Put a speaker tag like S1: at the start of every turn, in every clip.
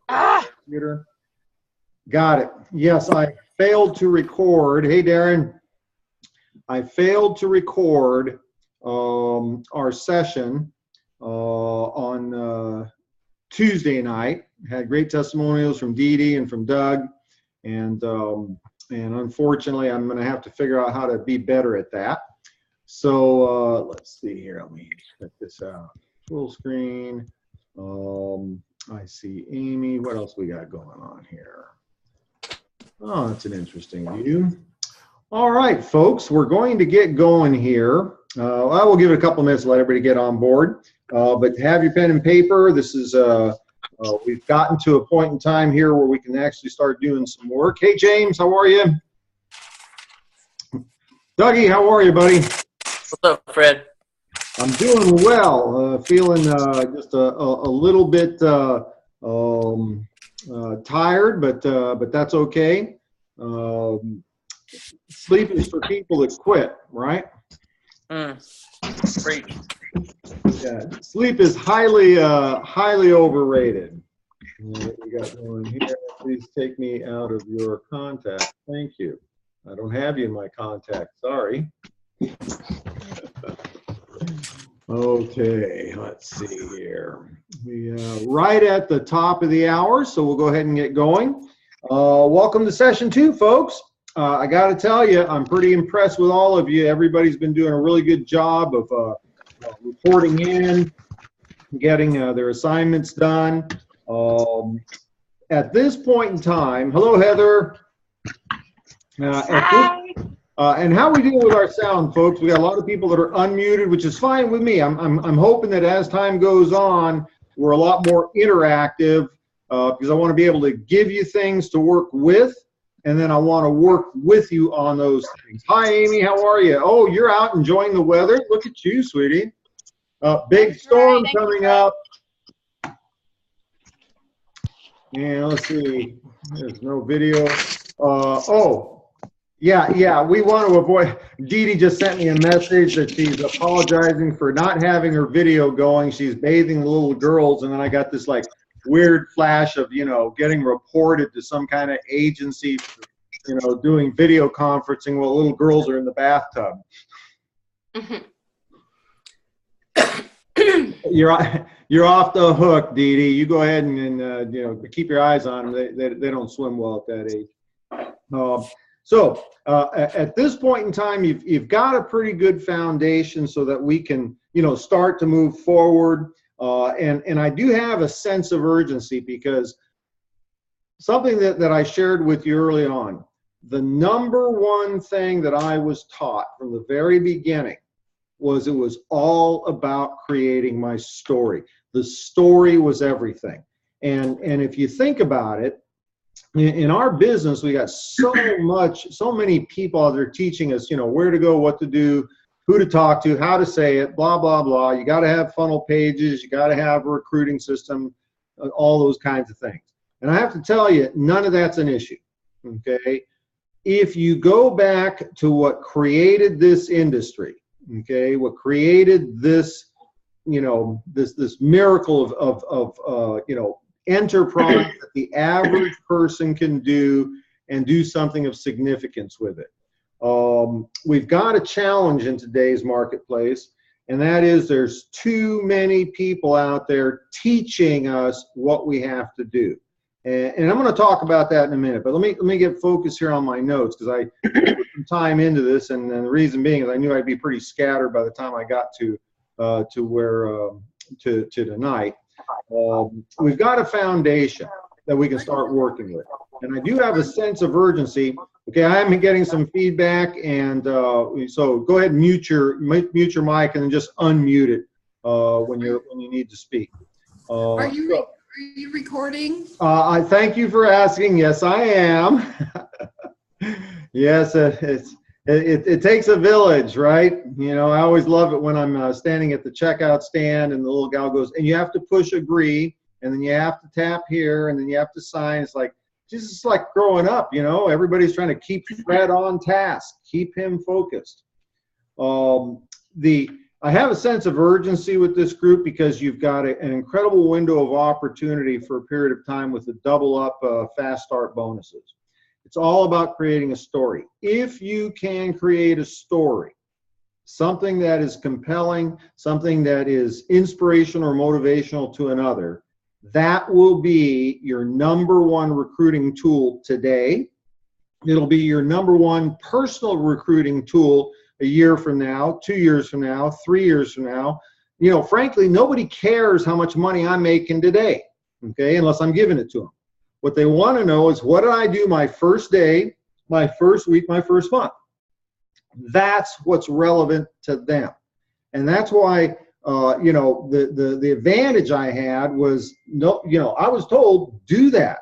S1: Computer. Got it. Yes, I failed to record. Hey, Darren. I failed to record our session on Tuesday night. Had great testimonials from Dee Dee and from Doug, and unfortunately, I'm going to have to figure out how to be better at that. So let's see here. Let me check this out. Full screen. I see Amy. What else we got going on here? Oh, that's an interesting view. All right, folks, we're going to get going here. I will give it a couple minutes to let everybody get on board. But have your pen and paper. This is we've gotten to a point in time here where we can actually start doing some work. Hey, James, how are you? Dougie, how are you, buddy?
S2: What's up, Fred?
S1: I'm doing well. Feeling just a little bit tired, but that's okay. Sleep is for people that quit, right?
S2: Preach.
S1: Yeah, sleep is highly overrated. What we got going here? Please take me out of your contact. Thank you. I don't have you in my contact. Sorry. Okay, let's see here. We right at the top of the hour, so we'll go ahead and get going. Welcome to session 2, folks. I got to tell you, I'm pretty impressed with all of you. Everybody's been doing a really good job of reporting in, getting their assignments done. At this point in time, hello, Heather. And how we deal with our sound, folks? We got a lot of people that are unmuted, which is fine with me. I'm hoping that as time goes on, we're a lot more interactive because I want to be able to give you things to work with, and then I want to work with you on those things. Hi, Amy. How are you? Oh, you're out enjoying the weather. Look at you, sweetie. Big storm coming up. And let's see. There's no video. Yeah, we want to avoid. Dee Dee just sent me a message that she's apologizing for not having her video going. She's bathing the little girls, and then I got this like weird flash of, getting reported to some kind of agency, doing video conferencing while little girls are in the bathtub. You're off the hook, Dee Dee. You go ahead and keep your eyes on them. They don't swim well at that age. So at this point in time, you've got a pretty good foundation so that we can, start to move forward. And I do have a sense of urgency because something that I shared with you early on, the number one thing that I was taught from the very beginning was it was all about creating my story. The story was everything. And if you think about it, in our business, we got so many people out there teaching us, where to go, what to do, who to talk to, how to say it, blah, blah, blah. You got to have funnel pages. You got to have a recruiting system, all those kinds of things. And I have to tell you, none of that's an issue, okay? If you go back to what created this industry, okay, what created this, this miracle of enterprise that the average person can do and do something of significance with it. We've got a challenge in today's marketplace, and that is there's too many people out there teaching us what we have to do. And I'm going to talk about that in a minute, but let me get focused here on my notes because I put some time into this, and the reason being is I knew I'd be pretty scattered by the time I got to tonight. We've got a foundation that we can start working with, and I do have a sense of urgency. Okay, I am getting some feedback, and so go ahead and mute your mic and then just unmute it when you need to speak.
S3: Are you recording?
S1: I thank you for asking. Yes, I am. Yes, it takes a village, right? I always love it when I'm standing at the checkout stand and the little gal goes, and you have to push agree, and then you have to tap here, and then you have to sign. It's like, just like growing up, everybody's trying to keep Fred on task, keep him focused. I have a sense of urgency with this group because you've got an incredible window of opportunity for a period of time with the double up fast start bonuses. It's all about creating a story. If you can create a story, something that is compelling, something that is inspirational or motivational to another, that will be your #1 recruiting tool today. It'll be your #1 personal recruiting tool a year from now, 2 years from now, 3 years from now. You know, frankly, nobody cares how much money I'm making today, okay, unless I'm giving it to them. What they want to know is, what did I do my first day, my first week, my first month? That's what's relevant to them. And that's why, you know, the advantage I had was, no, you know, I was told, do that.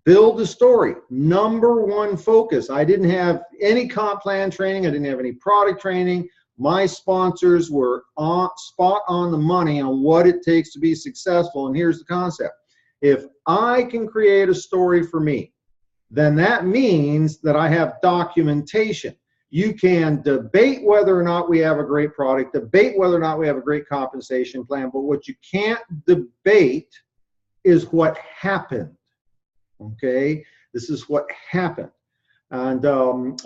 S1: Build a story. #1 focus. I didn't have any comp plan training. I didn't have any product training. My sponsors were spot on the money on what it takes to be successful. And here's the concept. If I can create a story for me, then that means that I have documentation. You can debate whether or not we have a great product, debate whether or not we have a great compensation plan, but what you can't debate is what happened. Okay, this is what happened. And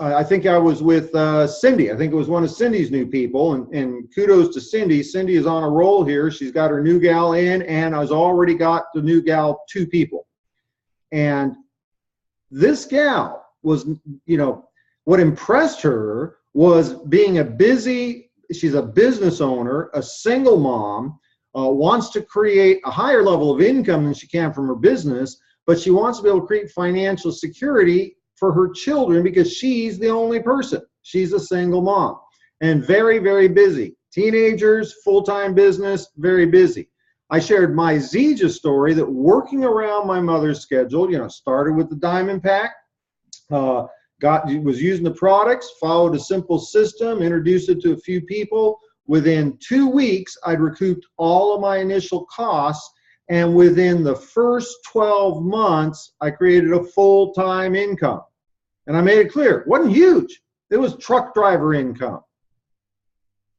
S1: I think I was with Cindy. I think it was one of Cindy's new people, and kudos to Cindy. Cindy is on a roll here. She's got her new gal in, and has already got the new gal 2 people. And this gal was, you know, what impressed her was being she's a business owner, a single mom, wants to create a higher level of income than she can from her business, but she wants to be able to create financial security for her children because she's the only person. She's a single mom and very, very busy. Teenagers, full-time business, very busy. I shared my Zija story that working around my mother's schedule, you know, started with the Diamond Pack, was using the products, followed a simple system, introduced it to a few people. Within 2 weeks, I'd recouped all of my initial costs. And within the first 12 months, I created a full-time income. And I made it clear, it wasn't huge. It was truck driver income.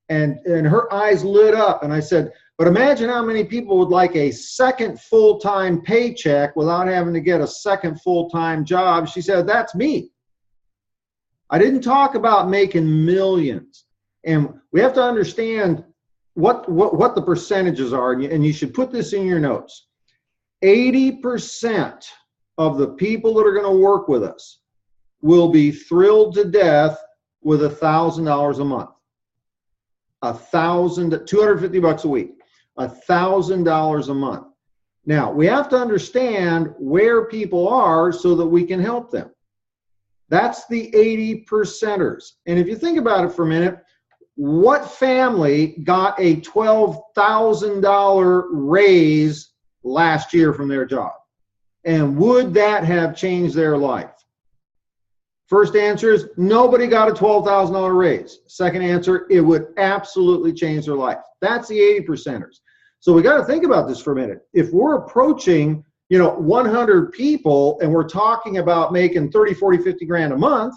S1: And her eyes lit up. And I said, but imagine how many people would like a second full-time paycheck without having to get a second full-time job. She said, that's me. I didn't talk about making millions. And we have to understand what the percentages are, and you should put this in your notes. 80% of the people that are going to work with us will be thrilled to death with $1,000 a month. $250 a week, $1,000 a month. Now, we have to understand where people are so that we can help them. That's the 80%ers. And if you think about it for a minute, what family got a $12,000 raise last year from their job? And would that have changed their life? First answer is nobody got a $12,000 raise. Second answer, it would absolutely change their life. That's the 80%ers. So we got to think about this for a minute. If we're approaching, you know, 100 people and we're talking about making 30, 40, 50 grand a month,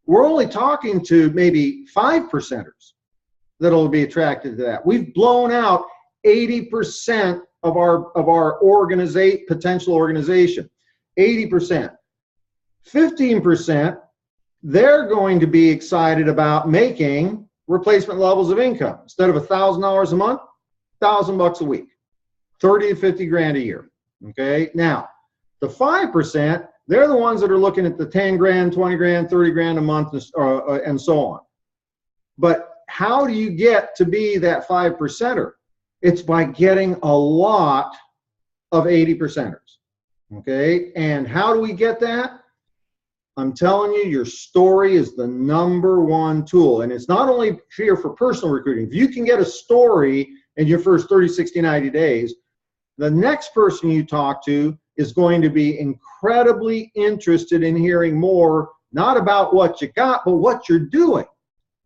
S1: we're only talking to maybe 5%ers that'll be attracted to that. We've blown out 80% of our potential organization. 80%. 15%, they're going to be excited about making replacement levels of income. Instead of $1,000 a month, $1,000 a week, 30 to 50 grand a year. Okay. Now, the 5%, they're the ones that are looking at the 10 grand, 20 grand, 30 grand a month, and so on. But how do you get to be that 5%er? It's by getting a lot of 80%ers. Okay. And how do we get that? I'm telling you, your story is the #1 tool. And it's not only here for personal recruiting. If you can get a story in your first 30, 60, 90 days, the next person you talk to is going to be incredibly interested in hearing more, not about what you got, but what you're doing.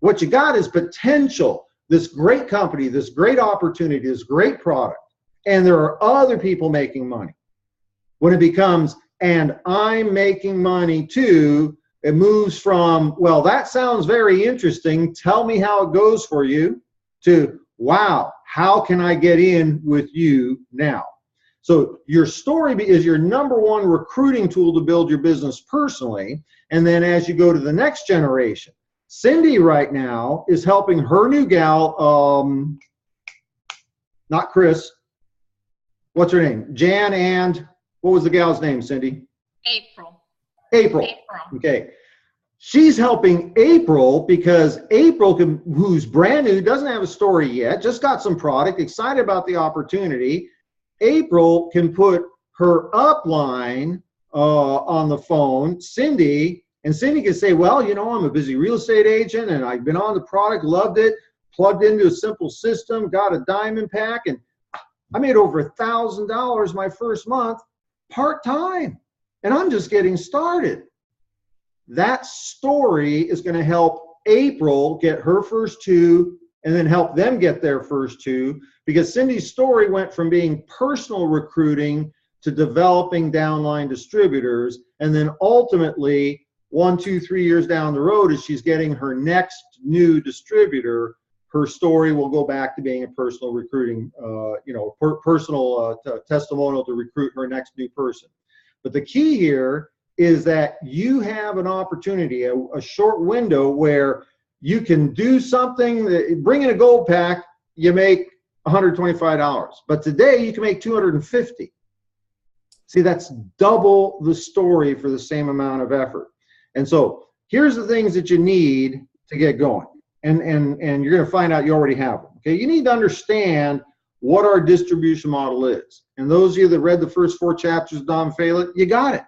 S1: What you got is potential, this great company, this great opportunity, this great product. And there are other people making money. When it becomes, and I'm making money too, it moves from, well, that sounds very interesting. Tell me how it goes for you. to, wow, how can I get in with you now? So your story is your number one recruiting tool to build your business personally. And then as you go to the next generation, Cindy right now is helping her new gal, not Chris, what's her name? Jan, and what was the gal's name, Cindy?
S3: April.
S1: April. Okay. She's helping April because April, who's brand new, doesn't have a story yet, just got some product, excited about the opportunity. April can put her upline on the phone, Cindy, and Cindy can say, well, you know, I'm a busy real estate agent and I've been on the product, loved it, plugged into a simple system, got a diamond pack, and I made over $1,000 my first month part-time, and I'm just getting started. That story is going to help April get her first two and then help them get their first two, because Cindy's story went from being personal recruiting to developing downline distributors, and then ultimately 1, 2, 3 years down the road, as she's getting her next new distributor, her story will go back to being a personal recruiting, personal testimonial to recruit her next new person. But the key here is that you have an opportunity, a short window where you can do something. Bring in a gold pack, you make $125. But today you can make $250. See, that's double the story for the same amount of effort. And so here's the things that you need to get going. And you're going to find out you already have them. Okay, you need to understand what our distribution model is. And those of you that read the first 4 chapters of Don Failett, you got it.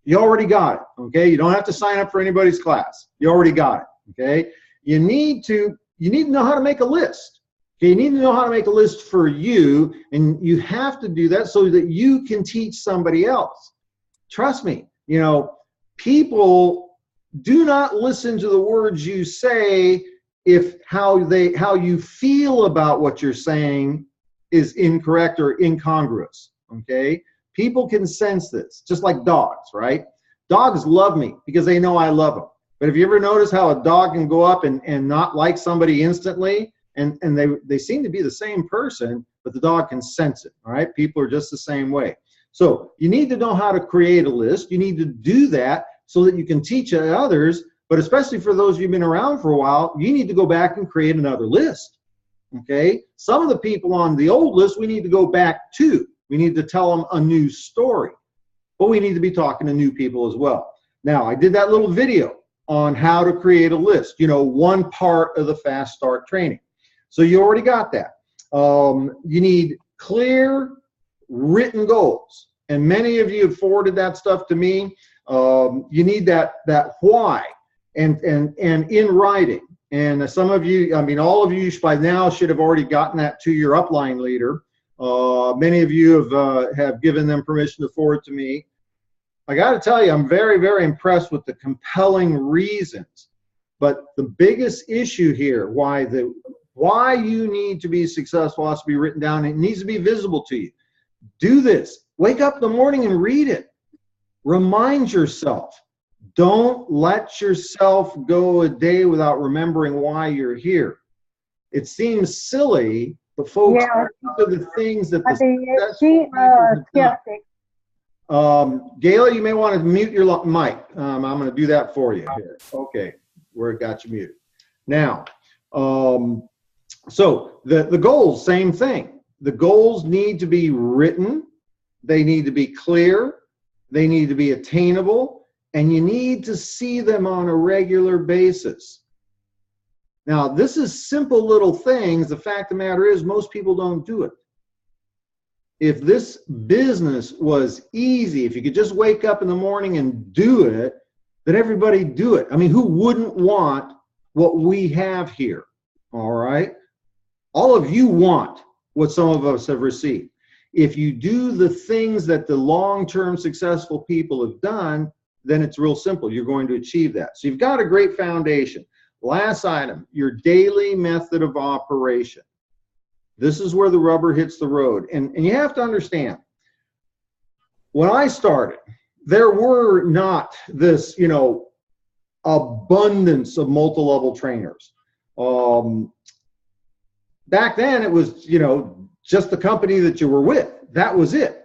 S1: You already got it. Okay, you don't have to sign up for anybody's class. You already got it. Okay, you need to know how to make a list. Okay, you need to know how to make a list for you, and you have to do that so that you can teach somebody else. Trust me, you know, people do not listen to the words you say if how you feel about what you're saying is incorrect or incongruous. Okay, people can sense this, just like dogs, right? Dogs love me because they know I love them. But have you ever noticed how a dog can go up and not like somebody instantly? And they seem to be the same person, but the dog can sense it, all right? People are just the same way. So you need to know how to create a list. You need to do that so that you can teach others, but especially for those of you who've been around for a while, you need to go back and create another list, okay? Some of the people on the old list we need to go back to. We need to tell them a new story, but we need to be talking to new people as well. Now, I did that little video on how to create a list, you know, one part of the Fast Start training. So you already got that. You need clear written goals, and many of you have forwarded that stuff to me. You need that why and in writing. And some of you, I mean, all of you by now should have already gotten that to your upline leader. Many of you have given them permission to forward to me. I got to tell you, I'm very, very impressed with the compelling reasons. But the biggest issue here, why you need to be successful, has to be written down. It needs to be visible to you. Do this. Wake up in the morning and read it. Remind yourself. Don't let yourself go a day without remembering why you're here. It seems silly, but folks, these are the things that Gayla, you may want to mute your mic. I'm going to do that for you here. Okay, where it got you muted. Now, so the goals, same thing. The goals need to be written. They need to be clear. They need to be attainable. And you need to see them on a regular basis. Now, this is simple little things. The fact of the matter is most people don't do it. If this business was easy, if you could just wake up in the morning and do it, then everybody do it. I mean, who wouldn't want what we have here? All right? All of you want what some of us have received. If you do the things that the long-term successful people have done, then it's real simple. You're going to achieve that. So you've got a great foundation. Last item, your daily method of operation. This is where the rubber hits the road. And you have to understand, when I started, there were not this, you know, abundance of multi-level trainers. Back then it was, just the company that you were with. That was it.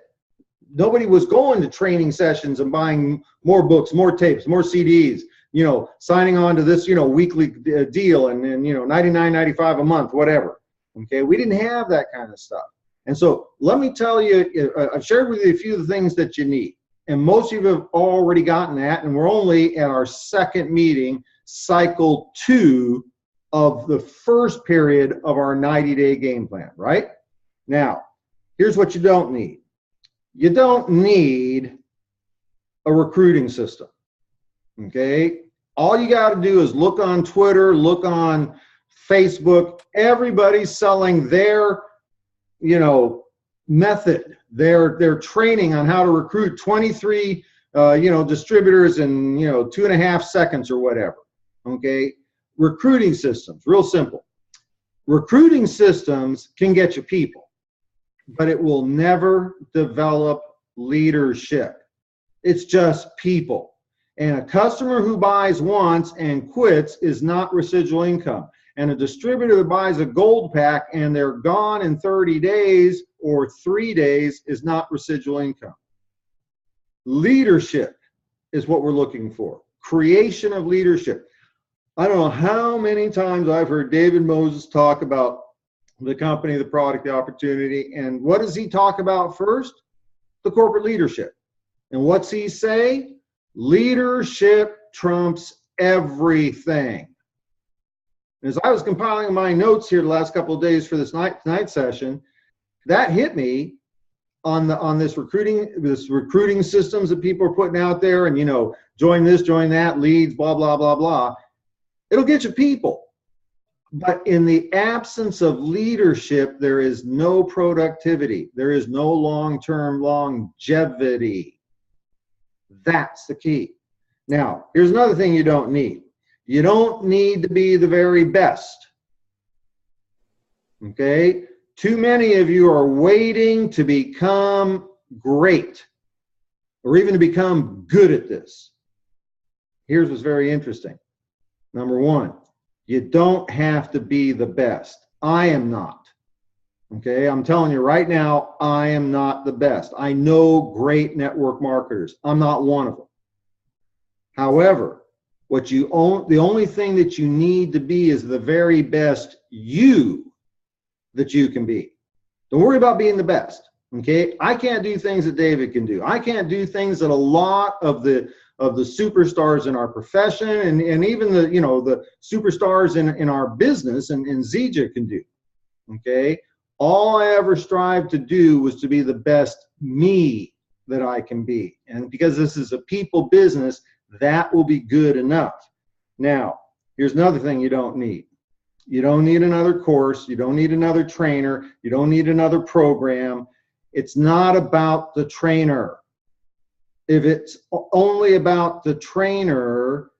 S1: Nobody was going to training sessions and buying more books, more tapes, more CDs, signing on to this, weekly deal and then, $99.95 a month, whatever. Okay. We didn't have that kind of stuff. And so let me tell you, I've shared with you a few of the things that you need. And most of you have already gotten that. And we're only at our second meeting, cycle 2 of the first period of our 90-day game plan, right? Now, here's what you don't need. You don't need a recruiting system, okay? All you got to do is look on Twitter, look on Facebook. Everybody's selling their, method, their training on how to recruit 23, distributors in, 2.5 seconds or whatever, okay? Recruiting systems, real simple. Recruiting systems can get you people, but it will never develop leadership. It's just people. And a customer who buys once and quits is not residual income. And a distributor that buys a gold pack and they're gone in 30 days or 3 days is not residual income. Leadership is what we're looking for. Creation of leadership. I don't know how many times I've heard David Moses talk about the company, the product, the opportunity, and what does he talk about first? The corporate leadership. And what's he say? Leadership trumps everything. As I was compiling my notes here the last couple of days for this night session, that hit me on this recruiting systems that people are putting out there, and join this, join that, leads, blah blah blah blah. It'll get you people, but in the absence of leadership, there is no productivity. There is no long-term longevity. That's the key. Now, here's another thing you don't need. You don't need to be the very best. Okay? Too many of you are waiting to become great or even to become good at this. Here's what's very interesting. Number one, you don't have to be the best. I am not. Okay? I'm telling you right now, I am not the best. I know great network marketers. I'm not one of them. However, the only thing that you need to be is the very best you that you can be. Don't worry about being the best. Okay? I can't do things that David can do. I can't do things that a lot of the superstars in our profession and even the superstars in our business and Zija can do. Okay? All I ever strived to do was to be the best me that I can be. And because this is a people business, that will be good enough. Now, here's another thing you don't need. You don't need another course. You don't need another trainer. You don't need another program. It's not about the trainer. If it's only about the trainer,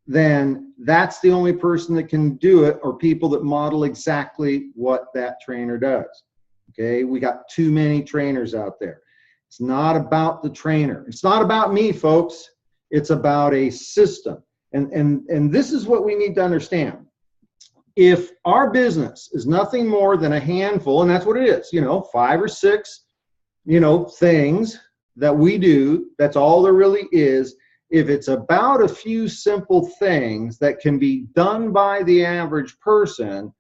S1: then that's the only person that can do it, or people that model exactly what that trainer does. Okay, we got too many trainers out there. It's not about the trainer. It's not about me, folks. It's about a system. And this is what we need to understand. If our business is nothing more than a handful, and that's what it is, 5 or 6, things that we do, that's all there really is. If it's about a few simple things that can be done by the average person,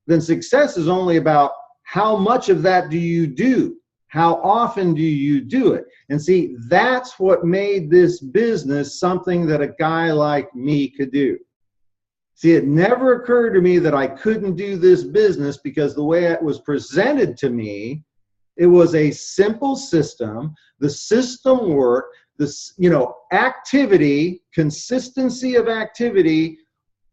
S1: then success is only about how much of that do you do? How often do you do it? And see, that's what made this business something that a guy like me could do. See, it never occurred to me that I couldn't do this business because the way it was presented to me, it was a simple system. The system worked. Activity, consistency of activity,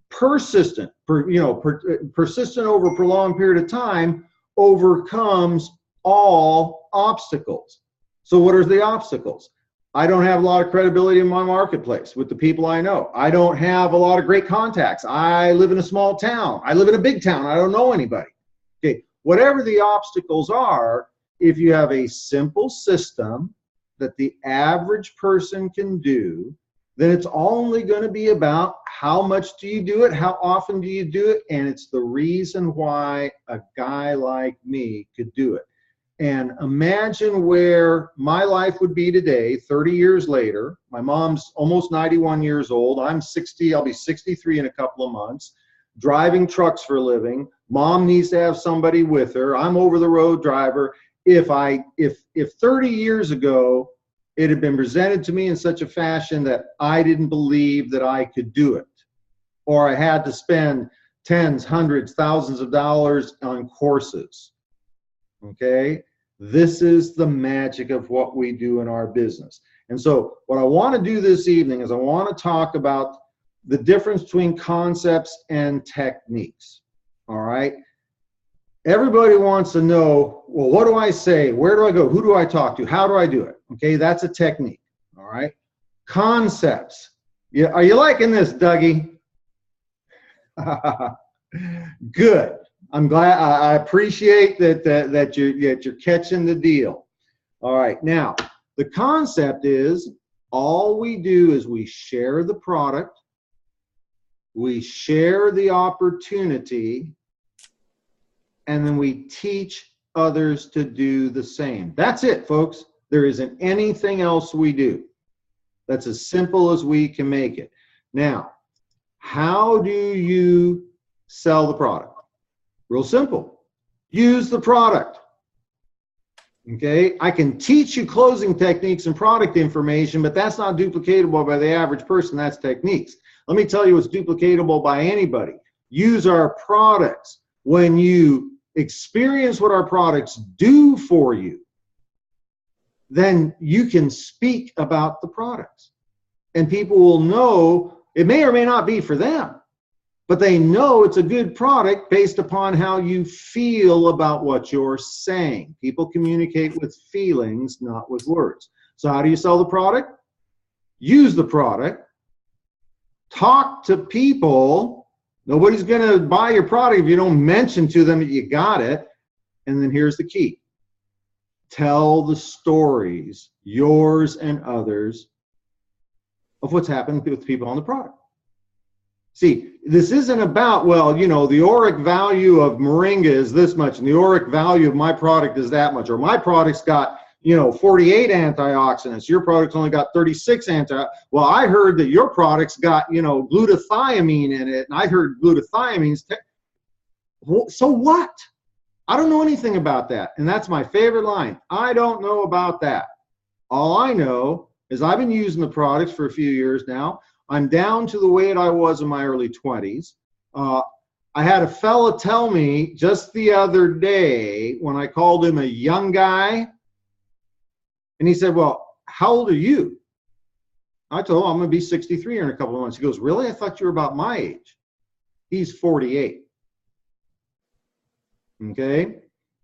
S1: persistent over a prolonged period of time overcomes all obstacles. So what are the obstacles? I don't have a lot of credibility in my marketplace with the people I know. I don't have a lot of great contacts. I live in a small town. I live in a big town. I don't know anybody. Okay, whatever the obstacles are, if you have a simple system that the average person can do, then it's only going to be about how much do you do it, how often do you do it, and it's the reason why a guy like me could do it. And imagine where my life would be today, 30 years later. My mom's almost 91 years old. I'm 60, I'll be 63 in a couple of months, driving trucks for a living. Mom needs to have somebody with her. I'm over the road driver. If 30 years ago, it had been presented to me in such a fashion that I didn't believe that I could do it, or I had to spend tens, hundreds, thousands of dollars on courses, okay? This is the magic of what we do in our business. And so what I want to do this evening is I want to talk about the difference between concepts and techniques, all right? Everybody wants to know, well, what do I say? Where do I go? Who do I talk to? How do I do it? Okay, that's a technique, all right? Concepts. Yeah, are you liking this, Dougie? Good. I'm glad. I appreciate that you're catching the deal. All right. Now, the concept is all we do is we share the product, we share the opportunity, and then we teach others to do the same. That's it, folks. There isn't anything else we do. That's as simple as we can make it. Now, how do you sell the product? Real simple. Use the product. Okay? I can teach you closing techniques and product information, but that's not duplicatable by the average person. That's techniques. Let me tell you what's duplicatable by anybody. Use our products. When you experience what our products do for you, then you can speak about the products. And people will know it may or may not be for them, but they know it's a good product based upon how you feel about what you're saying. People communicate with feelings, not with words. So how do you sell the product? Use the product. Talk to people. Nobody's going to buy your product if you don't mention to them that you got it. And then here's the key. Tell the stories, yours and others, of what's happened with people on the product. See, this isn't about, well, you know, the ORAC value of Moringa is this much, and the ORAC value of my product is that much, or my product's got, you know, 48 antioxidants, your product's only got 36 well, I heard that your product's got, you know, glutathione in it, and I heard glutathione's, so what? I don't know anything about that, and that's my favorite line. I don't know about that. All I know is I've been using the products for a few years now. I'm down to the weight I was in my early 20s. I had a fella tell me just the other day when I called him a young guy, and he said, well, how old are you? I told him I'm going to be 63 in a couple of months. He goes, really? I thought you were about my age. He's 48. Okay?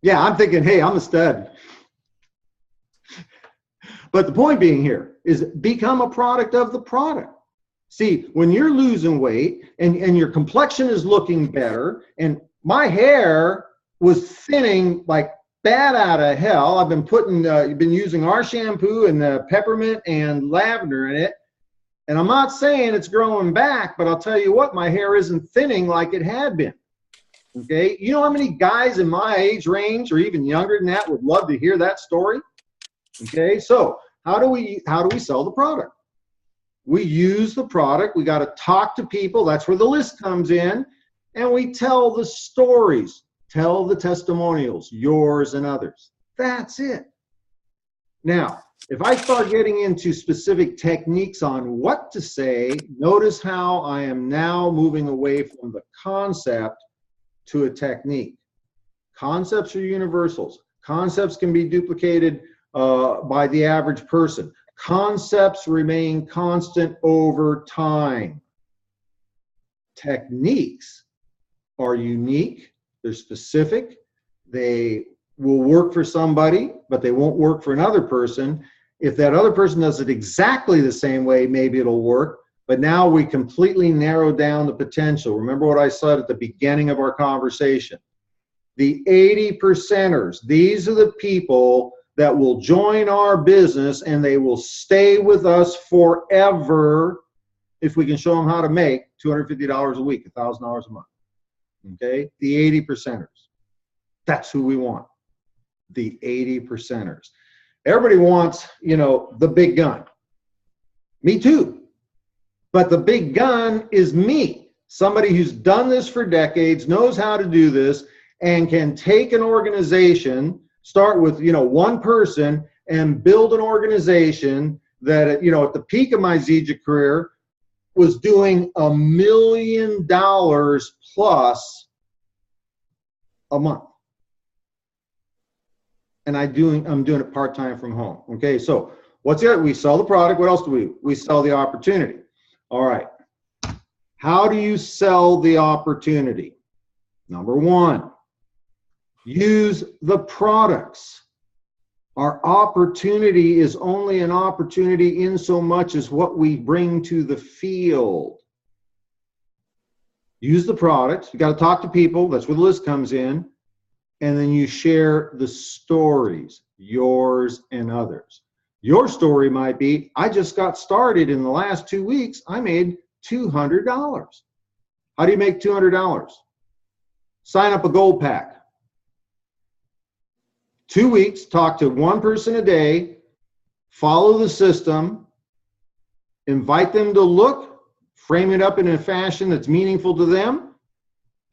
S1: Yeah, I'm thinking, hey, I'm a stud. But the point being here is become a product of the product. See, when you're losing weight and your complexion is looking better, and my hair was thinning like bad out of hell. I've been using our shampoo and peppermint and lavender in it. And I'm not saying it's growing back, but I'll tell you what, my hair isn't thinning like it had been. Okay? You know how many guys in my age range or even younger than that would love to hear that story? Okay? So how do we sell the product? We use the product. We got to talk to people. That's where the list comes in. And we tell the stories, tell the testimonials, yours and others. That's it. Now, if I start getting into specific techniques on what to say, notice how I am now moving away from the concept to a technique. Concepts are universals. Concepts can be duplicated by the average person. Concepts remain constant over time. Techniques are unique, they're specific, they will work for somebody, but they won't work for another person. If that other person does it exactly the same way, maybe it'll work, but now we completely narrow down the potential. Remember what I said at the beginning of our conversation. The 80%ers, these are the people that will join our business and they will stay with us forever if we can show them how to make $250 a week, $1,000 a month. Okay, the 80 percenters. That's who we want. The 80 percenters. Everybody wants, the big gun. Me too. But the big gun is me. Somebody who's done this for decades, knows how to do this, and can take an organization, start with, one person, and build an organization that, at the peak of my Zija career was doing $1 million plus a month. And I'm doing it part-time from home. Okay, so what's it? We sell the product. What else do we do? We sell the opportunity. All right. How do you sell the opportunity? Number one, use the products. Our opportunity is only an opportunity in so much as what we bring to the field. Use the products. You got to talk to people. That's where the list comes in. And then you share the stories, yours and others. Your story might be, I just got started in the last 2 weeks. I made $200. How do you make $200? Sign up a gold pack. 2 weeks, talk to one person a day, follow the system, invite them to look, frame it up in a fashion that's meaningful to them,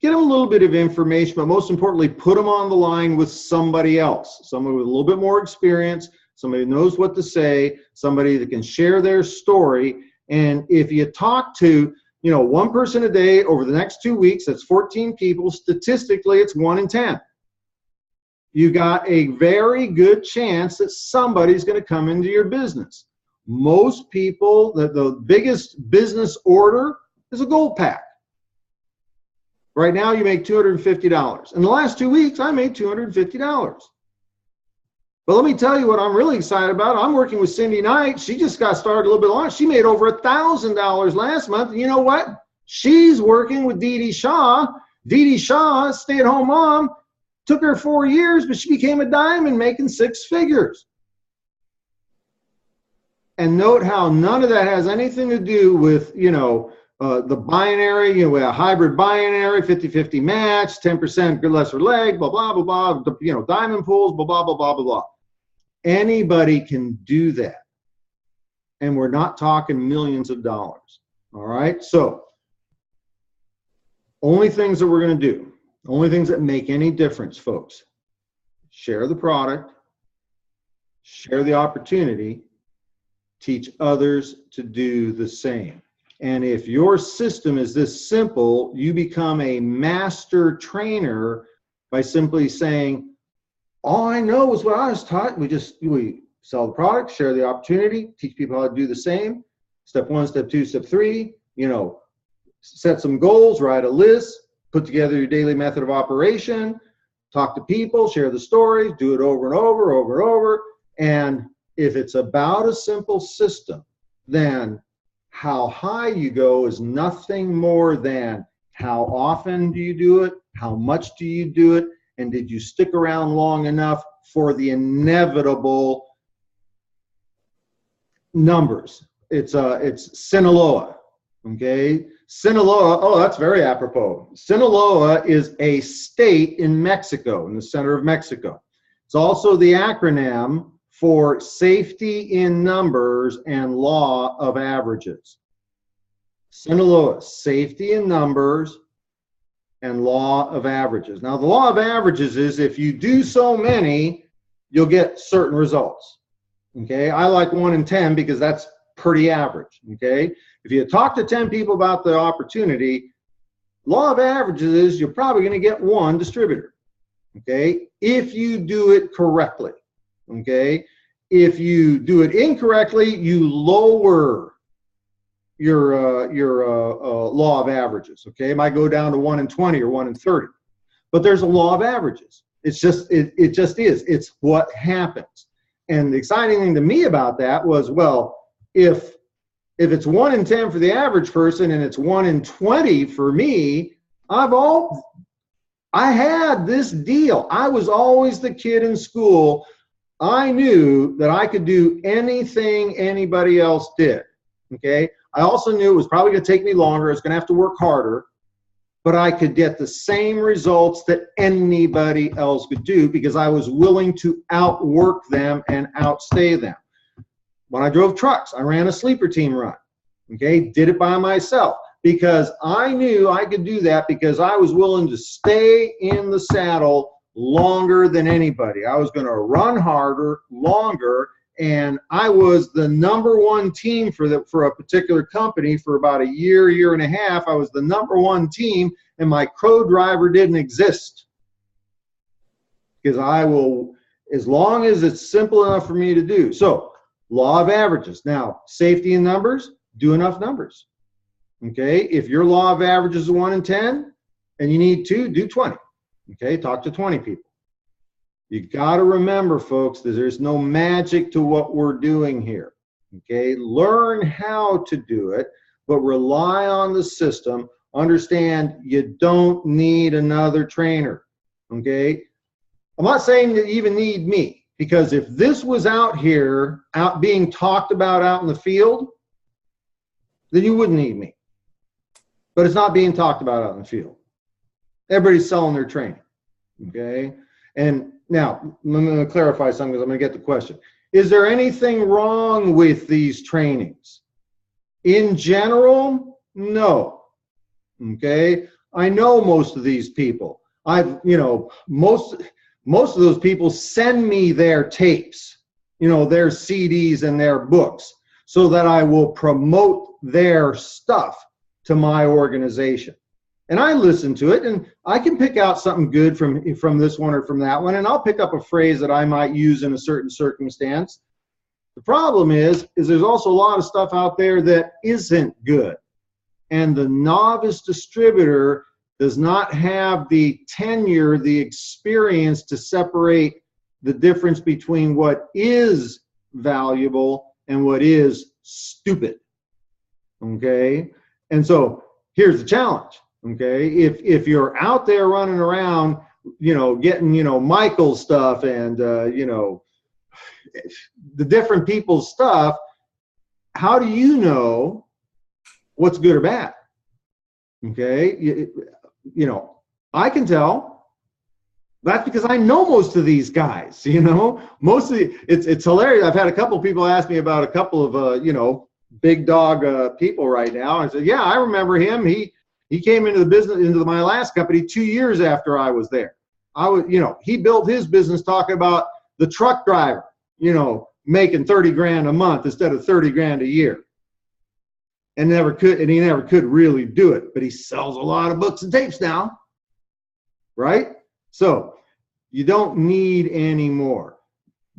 S1: get them a little bit of information, but most importantly, put them on the line with somebody else, somebody with a little bit more experience, somebody who knows what to say, somebody that can share their story. And if you talk to, one person a day over the next 2 weeks, that's 14 people, statistically, it's 1 in 10. You got a very good chance that somebody's going to come into your business. Most people, the biggest business order is a gold pack. Right now, you make $250. In the last 2 weeks, I made $250. But let me tell you what I'm really excited about. I'm working with Cindy Knight. She just got started a little bit longer. She made over $1,000 last month. And you know what? She's working with Dee Dee Shaw. Dee Dee Shaw, stay-at-home mom, took her 4 years, but she became a diamond making 6 figures. And note how none of that has anything to do with, the binary, a hybrid binary, 50-50 match, 10% good lesser leg, blah, blah, blah, blah, diamond pools, blah, blah, blah, blah, blah, blah. Anybody can do that. And we're not talking millions of dollars. All right? So, only things that we're going to do, only things that make any difference, folks. Share the product, share the opportunity, teach others to do the same. And if your system is this simple, you become a master trainer by simply saying, all I know is what I was taught. We sell the product, share the opportunity, teach people how to do the same. Step 1, step 2, step 3, set some goals, write a list, put together your daily method of operation, talk to people, share the stories, do it over and over, over and over. And if it's about a simple system, then how high you go is nothing more than how often do you do it, how much do you do it, and did you stick around long enough for the inevitable numbers. It's Sinaloa, okay? Sinaloa, oh, that's very apropos. Sinaloa is a state in Mexico, in the center of Mexico. It's also the acronym for safety in numbers and law of averages. Sinaloa, safety in numbers and law of averages. Now, the law of averages is if you do so many, you'll get certain results. Okay, I like 1 in 10 because that's pretty average. Okay, if you talk to 10 people about the opportunity, law of averages is you're probably going to get 1 distributor. Okay, if you do it correctly. Okay, if you do it incorrectly, you lower your law of averages. Okay, it might go down to 1 in 20 or 1 in 30, but there's a law of averages. It's just it just is. It's what happens. And the exciting thing to me about that was, well, if it's 1 in 10 for the average person and it's 1 in 20 for me, I had this deal. I was always the kid in school. I knew that I could do anything anybody else did. Okay, I also knew it was probably going to take me longer. I was going to have to work harder, but I could get the same results that anybody else could do because I was willing to outwork them and outstay them. When I drove trucks, I ran a sleeper team run. Okay, did it by myself because I knew I could do that because I was willing to stay in the saddle longer than anybody. I was going to run harder, longer, and I was the #1 team for a particular company for about a year, year and a half. I was the #1 team, and my co-driver didn't exist because I will, as long as it's simple enough for me to do. So, law of averages. Now, safety in numbers, do enough numbers. Okay, if your law of averages is 1 in 10 and you need 2, do 20. Okay, talk to 20 people. You got to remember, folks, that there's no magic to what we're doing here. Okay, learn how to do it, but rely on the system. Understand you don't need another trainer. Okay, I'm not saying that you even need me, because if this was out here, out being talked about out in the field, then you wouldn't need me. But it's not being talked about out in the field. Everybody's selling their training, okay? And now, I'm going to clarify something because I'm going to get the question. Is there anything wrong with these trainings? In general, no, okay? I know most of these people. Most of those people send me their tapes, their CDs and their books, so that I will promote their stuff to my organization. And I listen to it, and I can pick out something good from this one or from that one, and I'll pick up a phrase that I might use in a certain circumstance. The problem is there's also a lot of stuff out there that isn't good. And the novice distributor does not have the tenure, the experience to separate the difference between what is valuable and what is stupid. Okay? And so here's the challenge. Okay? If you're out there running around, getting, Michael's stuff and, the different people's stuff, how do you know what's good or bad? Okay? I can tell. That's because I know most of these guys, Mostly, it's hilarious. I've had a couple people ask me about a couple of, big dog people right now. I said, yeah, I remember him. He came into the business, into my last company 2 years after I was there. He built his business talking about the truck driver, making 30 grand a month instead of 30 grand a year. And he never could really do it, but he sells a lot of books and tapes now, right? So you don't need any more.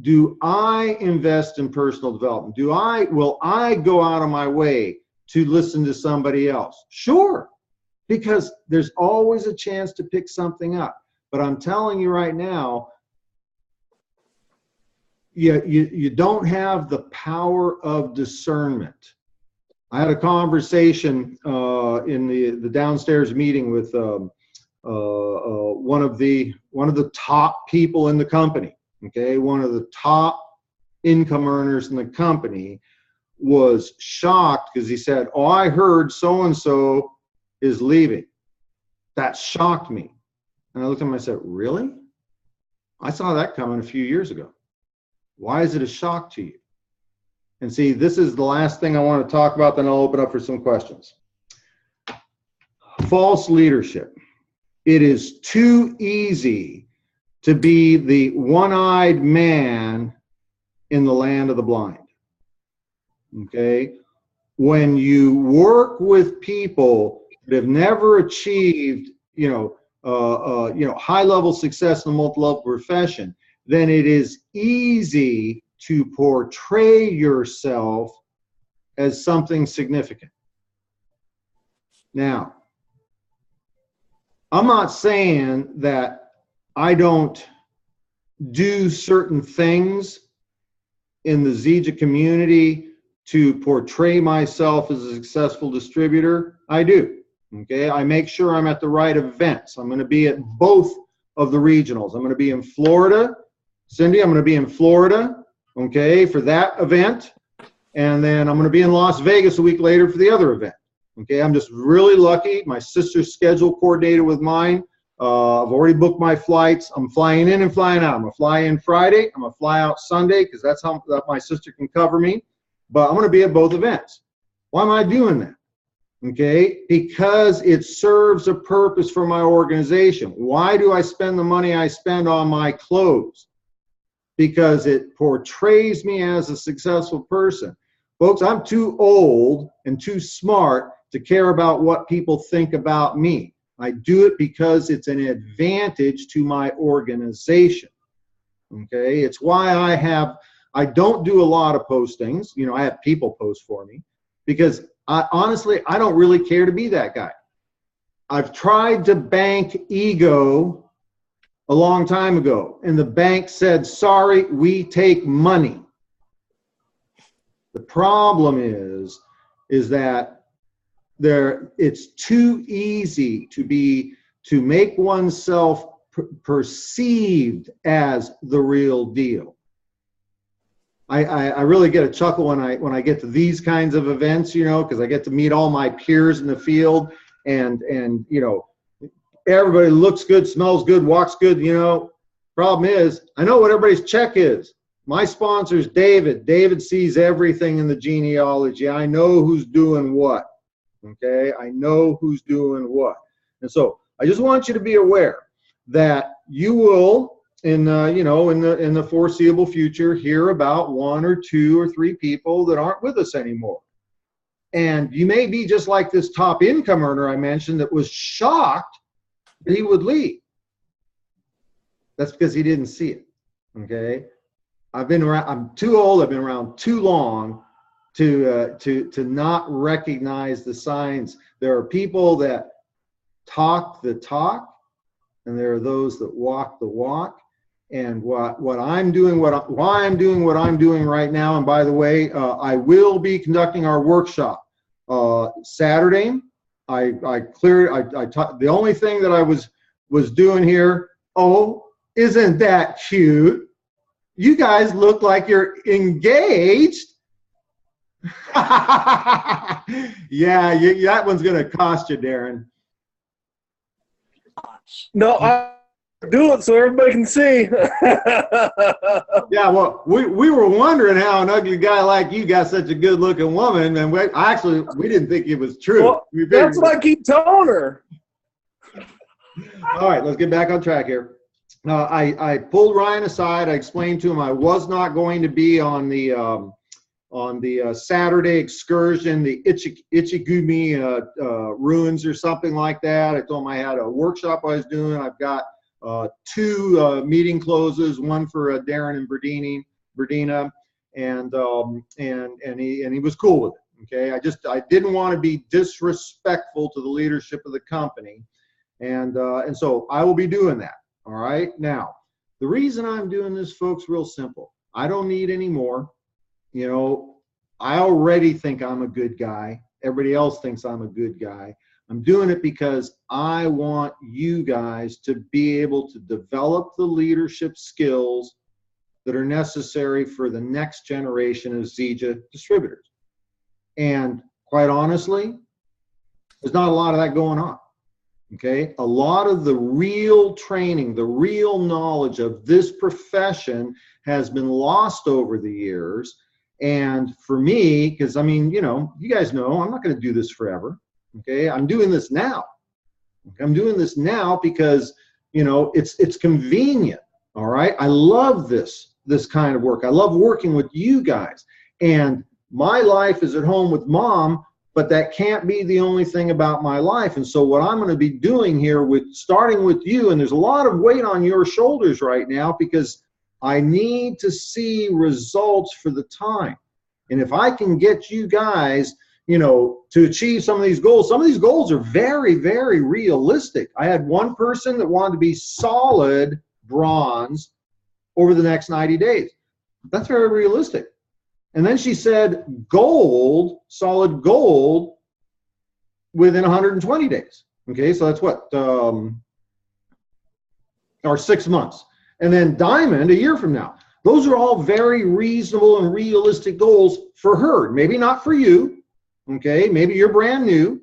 S1: Do I invest in personal development? Will I go out of my way to listen to somebody else? Sure, because there's always a chance to pick something up. But I'm telling you right now, you don't have the power of discernment. I had a conversation in the downstairs meeting with one of the top people in the company. Okay, one of the top income earners in the company was shocked because he said, "Oh, I heard so and so is leaving." That shocked me, and I looked at him and I said, "Really? I saw that coming a few years ago. Why is it a shock to you?" And see, this is the last thing I want to talk about, then I'll open up for some questions. False leadership. It is too easy to be the one-eyed man in the land of the blind. Okay? When you work with people that have never achieved, high-level success in a multi-level profession, then it is easy to portray yourself as something significant. Now, I'm not saying that I don't do certain things in the Zija community to portray myself as a successful distributor. I do. Okay, I make sure I'm at the right events. I'm going to be at both of the regionals. I'm going to be in Florida. Cindy, I'm going to be in Florida, okay, for that event. And then I'm going to be in Las Vegas a week later for the other event. Okay, I'm just really lucky. My sister's schedule coordinated with mine. I've already booked my flights. I'm flying in and flying out. I'm going to fly in Friday. I'm going to fly out Sunday because that's how my sister can cover me. But I'm going to be at both events. Why am I doing that? Okay, because it serves a purpose for my organization. Why do I spend the money I spend on my clothes? Because it portrays me as a successful person. Folks, I'm too old and too smart to care about what people think about me. I do it because it's an advantage to my organization. Okay, it's why I don't do a lot of postings. You know, I have people post for me because honestly, I don't really care to be that guy. I've tried to bank ego a long time ago, and the bank said, sorry, we take money. The problem is that it's too easy to make oneself perceived as the real deal. I really get a chuckle when I get to these kinds of events, you know, because I get to meet all my peers in the field, and you know, everybody looks good, smells good, walks good, you know. Problem is, I know what everybody's check is. My sponsor's David. David sees everything in the genealogy. I know who's doing what. Okay, I know who's doing what. And so I just want you to be aware that you will, in the foreseeable future, hear about 1 or 2 or 3 people that aren't with us anymore. And you may be just like this top income earner I mentioned that was shocked that he would leave. That's because he didn't see it. Okay. I'm too old. I've been around too long to not recognize the signs. There are people that talk the talk, and there are those that walk the walk. And why I'm doing what I'm doing right now. And by the way, I will be conducting our workshop Saturday. The only thing that I was doing here. Oh, isn't that cute? You guys look like you're engaged. Yeah, that one's going to cost you, Darren.
S2: No, I do it so everybody can see.
S1: Yeah, well, we were wondering how an ugly guy like you got such a good-looking woman, and we didn't think it was true.
S2: Well, that's what I keep telling her.
S1: All right, let's get back on track here. I pulled Ryan aside. I explained to him I was not going to be on the Saturday excursion, the Ichigumi ruins or something like that. I told him I had a workshop I was doing. I've got 2 meeting closes, one for Darren and Berdina, and he was cool with it. Okay, I didn't want to be disrespectful to the leadership of the company, and so I will be doing that. All right. Now, the reason I'm doing this, folks, real simple. I don't need any more. You know, I already think I'm a good guy. Everybody else thinks I'm a good guy. I'm doing it because I want you guys to be able to develop the leadership skills that are necessary for the next generation of Zija distributors. And quite honestly, there's not a lot of that going on. Okay, a lot of the real training, the real knowledge of this profession has been lost over the years. And for me, because I mean, you know, you guys know I'm not going to do this forever. Okay, I'm doing this now. I'm doing this now because, you know, it's convenient. All right, I love this kind of work. I love working with you guys. And my life is at home with Mom, but that can't be the only thing about my life. And so what I'm going to be doing here, starting with you, and there's a lot of weight on your shoulders right now because I need to see results for the time. And if I can get you guys, you know, to achieve some of these goals are very, very realistic. I had one person that wanted to be solid bronze over the next 90 days. That's very realistic. And then she said gold, solid gold, within 120 days. Okay, so that's what, or 6 months. And then diamond a year from now. Those are all very reasonable and realistic goals for her. Maybe not for you, okay? Maybe you're brand new,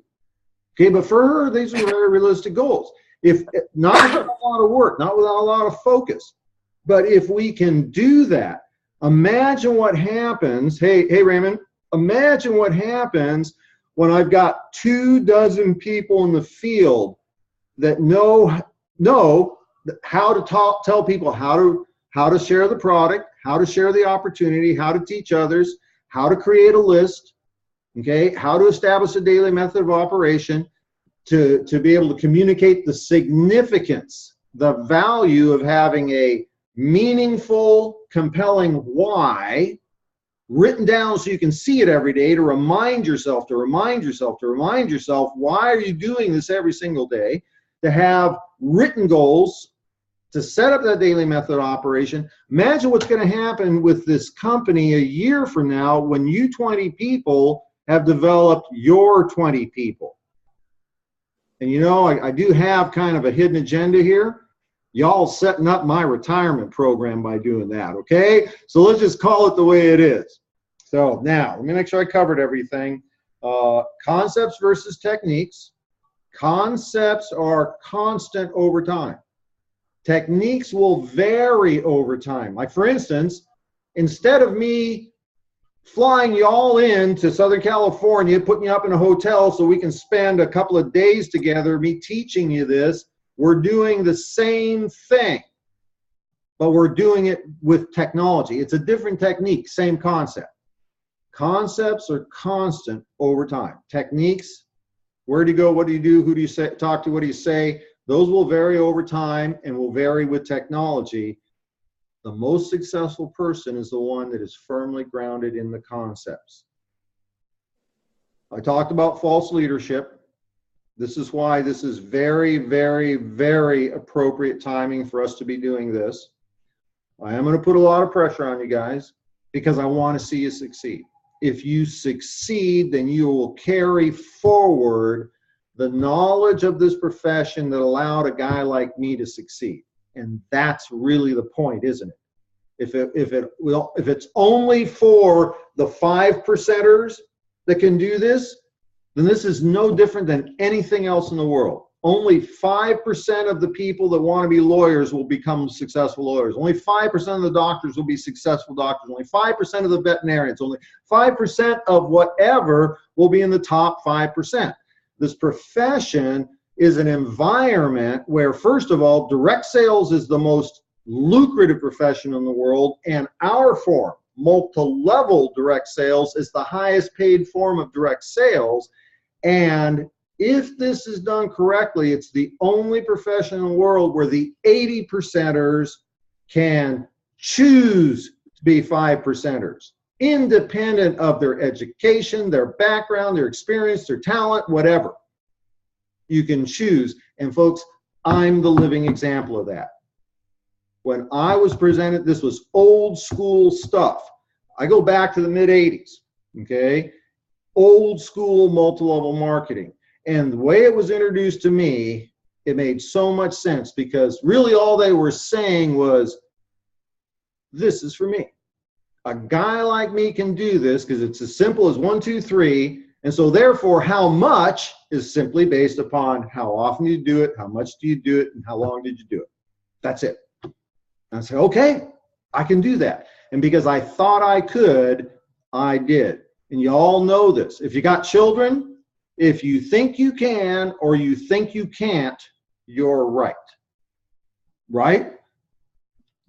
S1: okay? But for her, these are very realistic goals. If not without a lot of work, not without a lot of focus, but if we can do that, imagine what happens. Hey, Raymond, imagine what happens when I've got 24 people in the field that know how to tell people how to share the product, how to share the opportunity, how to teach others, how to create a list, okay, how to establish a daily method of operation, to be able to communicate the significance, the value of having a meaningful, compelling why written down so you can see it every day, to remind yourself, why are you doing this every single day, to have written goals, to set up that daily method of operation. Imagine what's going to happen with this company a year from now when you 20 people have developed your 20 people. And you know, I do have kind of a hidden agenda here. Y'all setting up my retirement program by doing that, okay? So let's just call it the way it is. So now, let me make sure I covered everything. Concepts versus techniques. Concepts are constant over time. Techniques will vary over time. Like for instance, instead of me flying you all in to Southern California, putting you up in a hotel so we can spend a couple of days together, me teaching you this, we're doing the same thing, but we're doing it with technology. It's a different technique, same concept. Concepts are constant over time. Techniques, where do you go, what do you do, who do you talk to, what do you say? Those will vary over time and will vary with technology. The most successful person is the one that is firmly grounded in the concepts. I talked about false leadership. This is why this is very, very, very appropriate timing for us to be doing this. I am going to put a lot of pressure on you guys because I want to see you succeed. If you succeed, then you will carry forward the knowledge of this profession that allowed a guy like me to succeed. And that's really the point, isn't it? If it's only for the 5%ers that can do this, then this is no different than anything else in the world. Only 5% of the people that want to be lawyers will become successful lawyers. Only 5% of the doctors will be successful doctors. Only 5% of the veterinarians, only 5% of whatever will be in the top 5%. This profession is an environment where, first of all, direct sales is the most lucrative profession in the world, and our form, multi-level direct sales, is the highest paid form of direct sales. And if this is done correctly, it's the only profession in the world where the 80%ers can choose to be 5%ers, independent of their education, their background, their experience, their talent, whatever. You can choose. And folks, I'm the living example of that. When I was presented, this was old school stuff. I go back to the mid-'80s, okay? Old school multi-level marketing. And the way it was introduced to me, it made so much sense because really all they were saying was, this is for me. A guy like me can do this because it's as simple as 1, 2, 3. And so therefore, how much is simply based upon how often you do it, how much do you do it, and how long did you do it. That's it. And I said, okay, I can do that. And because I thought I could, I did. And you all know this. If you got children, if you think you can or you think you can't, you're right. Right?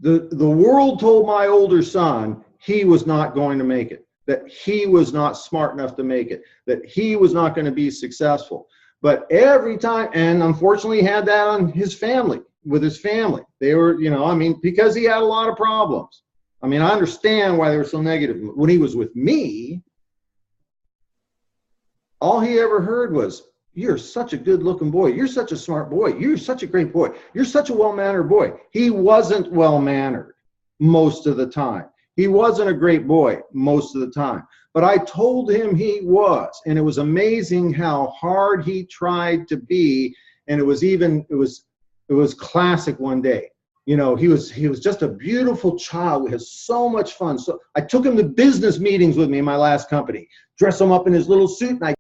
S1: The world told my older son he was not going to make it, that he was not smart enough to make it, that he was not going to be successful. But every time, and unfortunately he had that on his family, with his family. They were, you know, I mean, because he had a lot of problems. I mean, I understand why they were so negative. When he was with me, all he ever heard was, you're such a good looking boy. You're such a smart boy. You're such a great boy. You're such a well-mannered boy. He wasn't well-mannered most of the time. He wasn't a great boy most of the time. But I told him he was. And it was amazing how hard he tried to be. And it was classic one day. you know, he was just a beautiful child. We had so much fun. So I took him to business meetings with me in my last company, dress him up in his little suit, and I